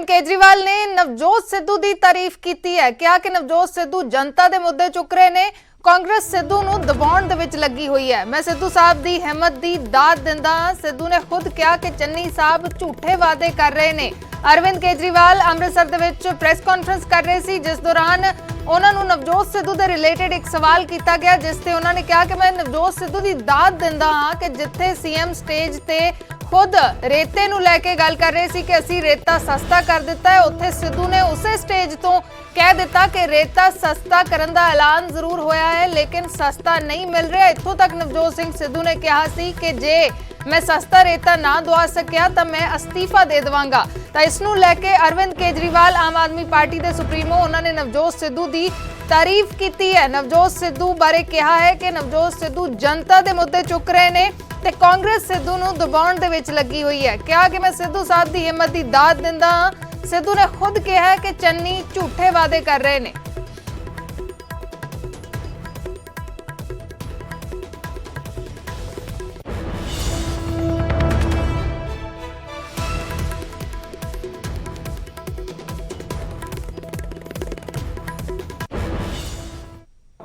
अरविंद केजरीवाल ने नवजोत सिद्धू की तारीफ की है। कहा कि नवजोत सिद्धू जनता के मुद्दे चुक रहे ने, कांग्रेस सिद्धू नूं दबाउण दे विच लगी हुई है। मैं सिद्धू साहब की हिम्मत की दाद दिंदा हां। सिद्धू ने खुद कहा कि चन्नी साहब झूठे वादे कर रहे ने। अरविंद केजरीवाल अमृतसर दे विच प्रेस कॉन्फ्रेंस कर रहे सी, जिस दौरान उन्होंने नवजोत सिद्धू के रिलेटेड एक सवाल किया गया, जिससे उन्होंने कहा कि मैं नवजोत सिद्धू की दाद दिंदा हां कि जिथे सीएम स्टेज ते खुद रेते नूं लैके गल कर रहे सी कि असीं रेता सस्ता कर दिता है, उत्थे सिद्धू ने उसे स्टेज तो कह दिता कि रेता सस्ता करन दा ऐलान जरूर होया है लेकिन सस्ता नहीं मिल रहा। इत्थों तक नवजोत सिंह सिद्धू ने कहा सी कि जे मैं सस्ता रेता ना दवा सकिया तो मैं अस्तीफा दे देवांगा। तो इसनूं लैके अरविंद केजरीवाल आम आदमी पार्टी के सुप्रीमो उन्होंने नवजोत सिद्धू की तारीफ की है। नवजोत सिद्धू बारे कहा है कि नवजोत सिद्धू जनता के मुद्दे चुक रहे ने ते कांग्रेस सिद्धू नूं दबाउण दे विच लगी हुई है। कहा कि मैं सिद्धू साहब की हिम्मत की दाद दिंदा हां। सिद्धू ने खुद कहा है कि चन्नी झूठे वादे कर रहे ने।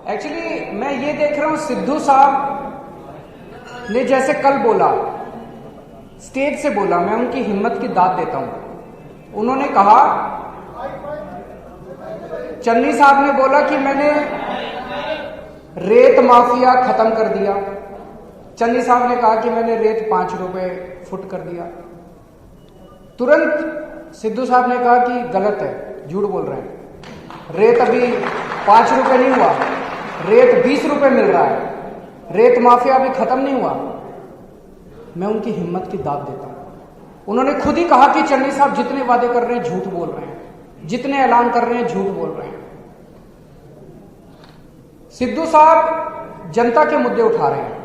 एक्चुअली मैं ये देख रहा हूं, सिद्धू साहब ने जैसे कल बोला, स्टेज से बोला, मैं उनकी हिम्मत की दाद देता हूं। उन्होंने कहा, चन्नी साहब ने बोला कि मैंने रेत माफिया खत्म कर दिया। चन्नी साहब ने कहा कि मैंने रेत 5 रुपए फुट कर दिया। तुरंत सिद्धू साहब ने कहा कि गलत है, झूठ बोल रहे हैं, रेत अभी 5 रुपए नहीं हुआ, रेत 20 रुपए मिल रहा है, रेत माफिया अभी खत्म नहीं हुआ। मैं उनकी हिम्मत की दाद देता हूं। उन्होंने खुद ही कहा कि चन्नी साहब जितने वादे कर रहे हैं झूठ बोल रहे हैं, जितने ऐलान कर रहे हैं झूठ बोल रहे हैं। सिद्धू साहब जनता के मुद्दे उठा रहे हैं,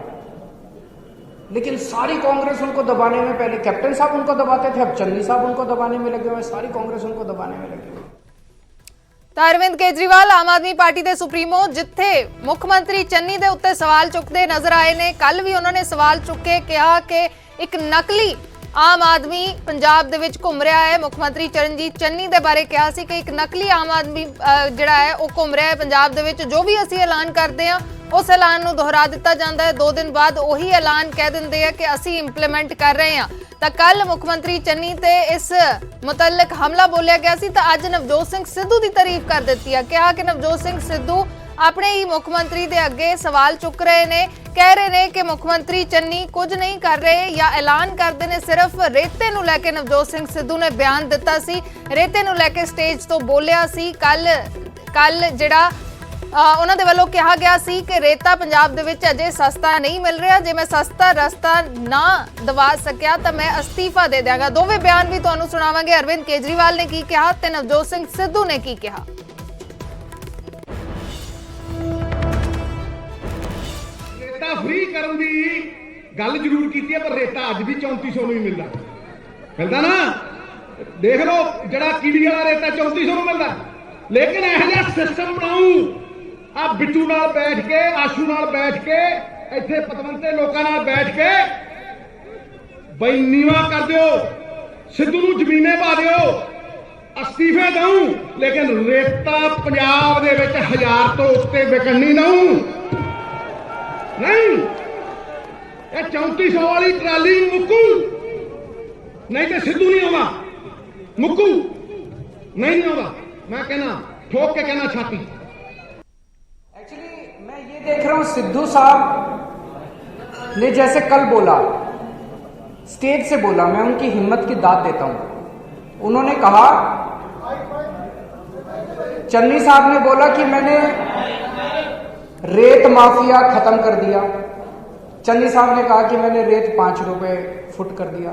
लेकिन सारी कांग्रेस उनको दबाने में, पहले कैप्टन साहब उनको दबाते थे, अब चन्नी साहब उनको दबाने में लगे हुए, सारी कांग्रेस उनको दबाने में लगी हुई। तो अरविंद केजरीवाल आम आदमी पार्टी के सुप्रीमो जिथे मुख्यमंत्री चन्नी के उत्ते सवाल चुकते नजर आए ने, कल भी उन्होंने सवाल चुके, कहा कि एक नकली आम आदमी पंजाब दे विच घूम रहा है। मुख्यमंत्री चरणजीत चन्नी के बारे कहा सी कि एक नकली आम आदमी जिहड़ा है वो घूम रहा है पंजाब दे विच। जो भी असीं ऐलान करते हैं उस ऐलान नूं दोहरा दिता जाता है, 2 दिन बाद वही ऐलान कह दिंदे हैं कि असीं इंप्लीमेंट कर रहे हैं। तो कल मुख्यमंत्री चन्नी ते इस मुतल्लिक हमला बोलिया गया सी, तो अज नवजोत सिंह सिद्धू की तारीफ कर दी है। कहा कि नवजोत सिंह सिद्धू अपने ही मुख्यमंत्री के अगे सवाल चुक रहे ने, कह रहे ने कि मुख्यमंत्री चन्नी कुछ नहीं कर रहे या ऐलान करते हैं। सिर्फ रेते नूं लैके नवजोत सिंह सिद्धू ने बयान दिता सी, रेते नूं लैके स्टेज तो बोलिया सी। कल जिहड़ा उन्हां दे वल्लों कहा गया सी कि रेता पंजाब दे विच अजे सस्ता नहीं मिल रहा, जे मैं सस्ता रस्ता ना दवा सकिया तो मैं अस्तीफा दे देंगा। दोवें बयान भी तुहानूं सुणावांगे, अरविंद केजरीवाल ने की कहा ते नवजोत सिंह सिद्धू ने की कहा। रेता फ्री करन दी गल जरूर की है, पर रेता अज भी 3400 नहीं मिलता ना। देख लो जड़ा कीड़ी वाला रेता 3400 मिलता, लेकिन यह जिहा सिस्टम बनाऊं, आ बिट्टू नाल बैठ के, आशू नाल बैठ के, इत्थे पतवंते लोकां नाल बैठ के बई नीवा कर दिओ, सिद्धू नूं जमीने पा दिओ, अस्तीफे दूं, लेकिन रेता पंजाब दे विच 1000 तो उत्ते विकण नहीं दूं। नहीं, ये 3400 वाली ट्राली मुक्कू नहीं तो सिद्धू नहीं आउंदा, मुक्कू नहीं आउंदा। मैं कहना ठोक के कहना छाती। एक्चुअली मैं ये देख रहा हूं, सिद्धू साहब ने जैसे कल बोला, स्टेज से बोला, मैं उनकी हिम्मत की दाद देता हूं। उन्होंने कहा, चन्नी साहब ने बोला कि मैंने रेत माफिया खत्म कर दिया। चन्नी साहब ने कहा कि मैंने रेत 5 रुपए फुट कर दिया।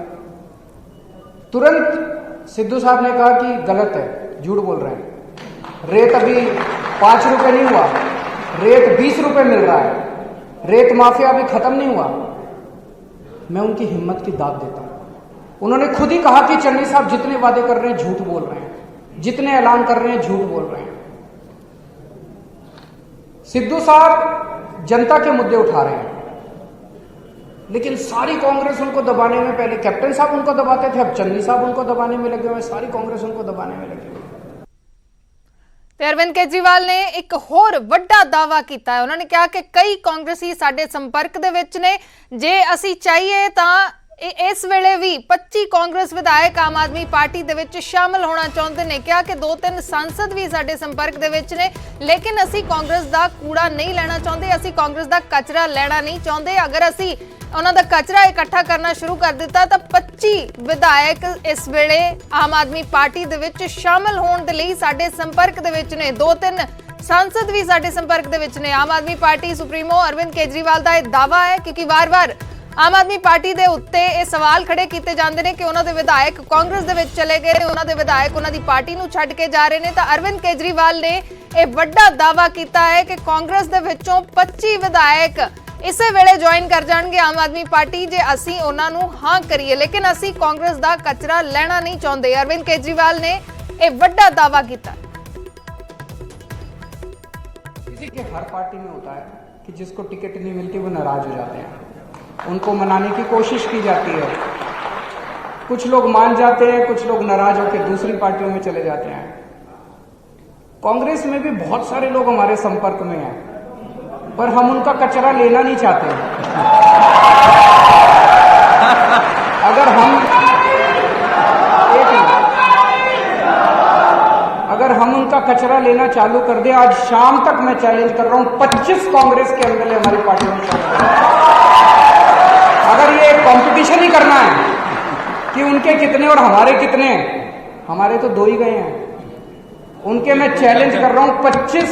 तुरंत सिद्धू साहब ने कहा कि गलत है, झूठ बोल रहे हैं, रेत अभी 5 रुपए नहीं हुआ, रेत 20 रुपए मिल रहा है, रेत माफिया अभी खत्म नहीं हुआ। मैं उनकी हिम्मत की दाद देता हूं। उन्होंने खुद ही कहा कि चन्नी साहब जितने वादे कर रहे हैं झूठ बोल रहे हैं, जितने ऐलान कर रहे हैं झूठ बोल रहे हैं। सिद्धू साहब जनता के मुद्दे उठा रहे हैं, लेकिन सारी कांग्रेस उनको दबाने में, पहले कैप्टन साहब उनको दबाते थे, अब चन्नी साहब उनको दबाने में लगे हुए, सारी कांग्रेस उनको दबाने में लगी हुई। ਤੇ ਅਰਵਿੰਦ ਕੇਜਰੀਵਾਲ ਨੇ ਇੱਕ ਹੋਰ ਵੱਡਾ ਦਾਅਵਾ ਕੀਤਾ ਹੈ। ਉਹਨਾਂ ਨੇ ਕਿਹਾ ਕਿ ਕਈ ਕਾਂਗਰਸੀ ਸਾਡੇ ਸੰਪਰਕ ਦੇ ਵਿੱਚ ਨੇ, ਜੇ ਅਸੀਂ ਚਾਹੀਏ ਤਾਂ ਇਸ ਵੇਲੇ ਵੀ 25 ਕਾਂਗਰਸ ਵਿਧਾਇਕ ਆਮ ਆਦਮੀ ਪਾਰਟੀ ਦੇ ਵਿੱਚ ਸ਼ਾਮਲ ਹੋਣਾ ਚਾਹੁੰਦੇ ਨੇ। ਕਿਹਾ ਕਿ 2-3 ਸੰਸਦ ਵੀ ਸਾਡੇ ਸੰਪਰਕ ਦੇ ਵਿੱਚ ਨੇ, ਲੇਕਿਨ ਅਸੀਂ ਕਾਂਗਰਸ ਦਾ ਕੂੜਾ ਨਹੀਂ ਲੈਣਾ ਚਾਹੁੰਦੇ, ਅਸੀਂ ਕਾਂਗਰਸ ਦਾ ਕਚਰਾ ਲੈਣਾ ਨਹੀਂ ਚਾਹੁੰਦੇ। ਅਗਰ ਅਸੀਂ ਉਹਨਾਂ ਦਾ ਕਚਰਾ ਇਕੱਠਾ ਕਰਨਾ ਸ਼ੁਰੂ ਕਰ ਦਿੱਤਾ ਤਾਂ 25 ਵਿਧਾਇਕ ਇਸ ਵੇਲੇ ਆਮ ਆਦਮੀ ਪਾਰਟੀ ਦੇ ਵਿੱਚ ਸ਼ਾਮਲ ਹੋਣ ਦੇ ਲਈ ਸਾਡੇ ਸੰਪਰਕ ਦੇ ਵਿੱਚ ਨੇ। 2-3 ਸੰਸਦ ਵੀ ਸਾਡੇ ਸੰਪਰਕ ਦੇ ਵਿੱਚ ਨੇ। ਆਮ ਆਦਮੀ ਪਾਰਟੀ ਸੁਪਰੀਮੋ ਅਰਵਿੰਦ ਕੇਜਰੀਵਾਲ ਦਾ ਇਹ ਦਾਅਵਾ ਹੈ, ਕਿਉਂਕਿ ਵਾਰ-ਵਾਰ ਆਮ ਆਦਮੀ ਪਾਰਟੀ ਦੇ ਉੱਤੇ ਇਹ ਸਵਾਲ ਖੜੇ ਕੀਤੇ ਜਾਂਦੇ ਨੇ ਕਿ ਉਹਨਾਂ ਦੇ ਵਿਧਾਇਕ ਕਾਂਗਰਸ ਦੇ ਵਿੱਚ ਚਲੇ ਗਏ ਨੇ, ਉਹਨਾਂ ਦੇ ਵਿਧਾਇਕ ਉਹਨਾਂ ਦੀ ਪਾਰਟੀ ਨੂੰ ਛੱਡ ਕੇ ਜਾ ਰਹੇ ਨੇ। ਤਾਂ ਅਰਵਿੰਦ ਕੇਜਰੀਵਾਲ ਨੇ ਇਹ ਵੱਡਾ ਦਾਅਵਾ ਕੀਤਾ ਹੈ ਕਿ ਕਾਂਗਰਸ ਦੇ ਵਿੱਚੋਂ 25 ਵਿਧਾਇਕ ਇਸੇ ਵੇਲੇ ਜੁਆਇਨ ਕਰ ਜਾਣਗੇ ਆਮ ਆਦਮੀ ਪਾਰਟੀ, ਜੇ ਅਸੀਂ ਉਹਨਾਂ ਨੂੰ ਹਾਂ ਕਰੀਏ, ਲੇਕਿਨ ਅਸੀਂ ਕਾਂਗਰਸ ਦਾ ਕਚਰਾ ਲੈਣਾ ਨਹੀਂ ਚਾਹੁੰਦੇ। ਅਰਵਿੰਦ ਕੇਜਰੀਵਾਲ ਨੇ ਇਹ ਵੱਡਾ ਦਾਅਵਾ ਕੀਤਾ। देखिए, हर पार्टी में होता है कि जिसको टिकट नहीं मिलती वो नाराज हो जाते हैं, उनको मनाने की कोशिश की जाती है। कुछ लोग मान जाते हैं, कुछ लोग नाराज होकर दूसरी पार्टियों में चले जाते हैं। कांग्रेस में भी बहुत सारे लोग हमारे संपर्क में हैं, पर हम उनका कचरा लेना नहीं चाहते। अगर हम उनका कचरा लेना चालू कर दे, आज शाम तक मैं चैलेंज कर रहा हूं, 25 कांग्रेस के एमएलए हमारी पार्टी में शामिल हैं। अगर ये कंपटीशन ही करना है कि उनके कितने और हमारे कितने, हमारे तो 2 ही गए हैं, उनके मैं चैलेंज कर रहा हूं 25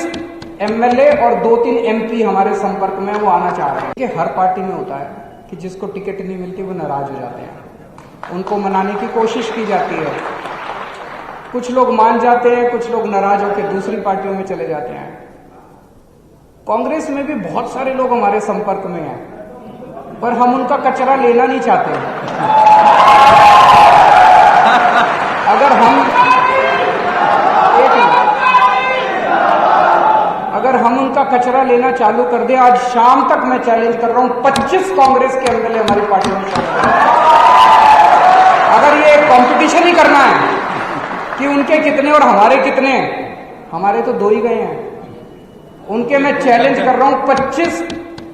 एमएलए और 2-3 एमपी हमारे संपर्क में वो आना चाह रहे हैं। कि हर पार्टी में होता है कि जिसको टिकट नहीं मिलती वो नाराज हो जाते हैं, उनको मनाने की कोशिश की जाती है। कुछ लोग मान जाते हैं, कुछ लोग नाराज होकर दूसरी पार्टियों में चले जाते हैं। कांग्रेस में भी बहुत सारे लोग हमारे संपर्क में हैं, पर हम उनका कचरा लेना नहीं चाहते। अगर हम उनका कचरा लेना चालू कर दे, आज शाम तक मैं चैलेंज कर रहा हूं, 25 कांग्रेस के एमएलए हमारी पार्टी में शामिल हैं। अगर ये कंपटीशन ही करना है कि उनके कितने और हमारे कितने, हमारे तो 2 ही गए हैं, उनके मैं चैलेंज कर रहा हूं 25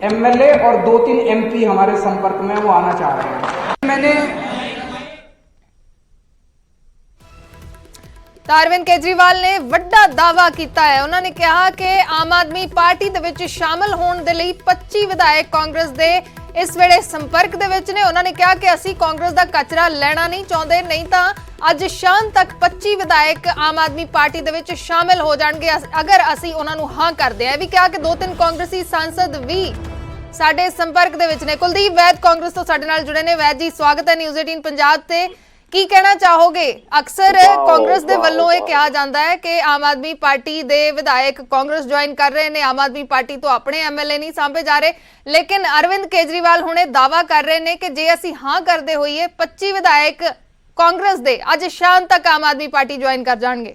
एमएलए और 2-3 एमपी हमारे संपर्क में वो आना चाह रहे हैं। मैंने ਤਾਂ ਅਰਵਿੰਦ ਕੇਜਰੀਵਾਲ ਨੇ ਵੱਡਾ ਦਾਅਵਾ ਕੀਤਾ ਹੈ। ਉਹਨਾਂ ਨੇ ਕਿਹਾ ਕਿ ਆਮ ਆਦਮੀ ਪਾਰਟੀ ਦੇ ਵਿੱਚ ਸ਼ਾਮਲ ਹੋਣ ਦੇ ਲਈ 25 ਵਿਧਾਇਕ ਕਾਂਗਰਸ ਦੇ ਇਸ ਵੇਲੇ ਸੰਪਰਕ ਦੇ ਵਿੱਚ ਨੇ। ਉਹਨਾਂ ਨੇ ਕਿਹਾ ਕਿ ਅਸੀਂ ਕਾਂਗਰਸ ਦਾ ਕਚਰਾ ਲੈਣਾ ਨਹੀਂ ਚਾਹੁੰਦੇ, ਨਹੀਂ ਤਾਂ ਅੱਜ ਸ਼ਾਮ ਤੱਕ 25 ਵਿਧਾਇਕ ਆਮ ਆਦਮੀ ਪਾਰਟੀ ਦੇ ਵਿੱਚ ਸ਼ਾਮਲ ਹੋ ਜਾਣਗੇ ਅਗਰ ਅਸੀਂ ਉਹਨਾਂ ਨੂੰ ਹਾਂ ਕਰਦੇ ਹਾਂ। ਇਹ ਵੀ ਕਿਹਾ ਕਿ 2-3 ਕਾਂਗਰਸੀ ਸਾਂਸਦ ਵੀ ਸਾਡੇ ਸੰਪਰਕ ਦੇ ਵਿੱਚ ਨੇ। ਕੁਲਦੀਪ ਵੈਦ ਕਾਂਗਰਸ ਤੋਂ ਸਾਡੇ ਨਾਲ ਜੁੜੇ ਨੇ। ਵੈਦ ਜੀ, ਸਵਾਗਤ ਹੈ ਨਿਊਜ਼ 18 ਪੰਜਾਬ ਤੇ। ਕੀ ਕਹਿਣਾ ਚਾਹੋਗੇ? ਅਕਸਰ ਕਾਂਗਰਸ ਦੇ ਵੱਲੋਂ ਇਹ ਕਿਹਾ ਜਾਂਦਾ ਹੈ ਕਿ ਆਮ ਆਦਮੀ ਪਾਰਟੀ ਦੇ ਵਿਧਾਇਕ ਕਾਂਗਰਸ ਜੁਆਇਨ ਕਰ ਰਹੇ ਨੇ, ਆਮ ਆਦਮੀ ਪਾਰਟੀ ਤੋਂ ਆਪਣੇ ਐਮਐਲਏ ਨਹੀਂ ਸਾਂਭੇ ਜਾ ਰਹੇ, ਲੇਕਿਨ ਅਰਵਿੰਦ ਕੇਜਰੀਵਾਲ ਹੁਣੇ ਦਾਅਵਾ ਕਰ ਰਹੇ ਨੇ ਕਿ ਜੇ ਅਸੀਂ ਹਾਂ ਕਰਦੇ ਹੋਈਏ 25 ਵਿਧਾਇਕ ਕਾਂਗਰਸ ਦੇ ਅੱਜ ਸ਼ਾਮ ਤੱਕ ਆਮ ਆਦਮੀ ਪਾਰਟੀ ਜੁਆਇਨ ਕਰ ਜਾਣਗੇ।